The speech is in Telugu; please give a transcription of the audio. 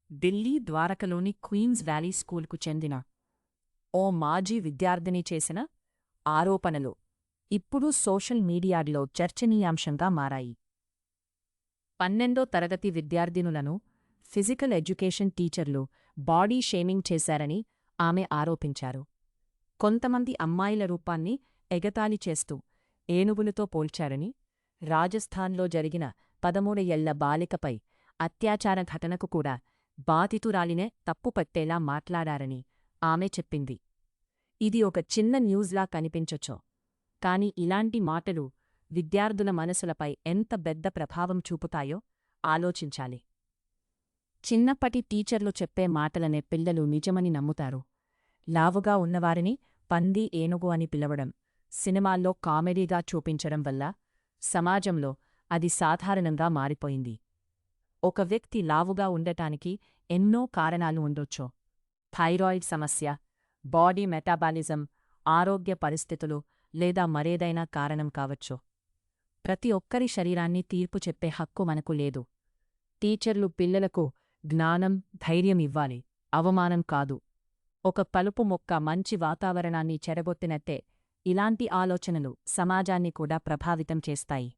ఢిల్లీ ద్వారకలోని క్వీన్స్ వ్యాలీ స్కూల్కు చెందిన ఓ మాజీ విద్యార్థిని చేసిన ఆరోపణలు ఇప్పుడు సోషల్ మీడియాలో చర్చనీయాంశంగా మారాయి. 12వ తరగతి విద్యార్థినులను ఫిజికల్ ఎడ్యుకేషన్ టీచర్లు బాడీ షేమింగ్ చేశారని ఆమె ఆరోపించారు. కొంతమంది అమ్మాయిల రూపాన్ని ఎగతాళి చేస్తూ ఏనుగులతో పోల్చారని, రాజస్థాన్లో జరిగిన 13 ఏళ్ల బాలికపై అత్యాచార ఘటనకు కూడా బాధితురాలినే తప్పుపట్టేలా మాట్లాడారని ఆమె చెప్పింది. ఇది ఒక చిన్న న్యూస్లా కనిపించొచ్చు, కాని ఇలాంటి మాటలు విద్యార్థుల మనసులపై ఎంత పెద్ద ప్రభావం చూపుతాయో ఆలోచించాలి. చిన్నప్పటి టీచర్లు చెప్పే మాటలనే పిల్లలు నిజమని నమ్ముతారు. లావుగా ఉన్నవారిని పంది, ఏనుగు అని పిలవడం, సినిమాల్లో కామెడీగా చూపించడం వల్ల సమాజంలో అది సాధారణంగా మారిపోయింది. ఒక వ్యక్తి లావుగా ఉండటానికి ఎన్నో కారణాలు ఉండొచ్చు. థైరాయిడ్ సమస్య, బాడీ మెటాబాలిజం, ఆరోగ్య పరిస్థితులు లేదా మరేదైనా కారణం కావచ్చు. ప్రతి ఒక్కరి శరీరాన్ని తీర్పు చెప్పే హక్కు మనకు లేదు. టీచర్లు పిల్లలకు జ్ఞానం, ధైర్యం ఇవ్వాలి, అవమానం కాదు. ఒక కలుపు మొక్క మంచి వాతావరణాన్ని చెడగొట్టినట్టే ఇలాంటి ఆలోచనలు సమాజాన్ని కూడా ప్రభావితం చేస్తాయి.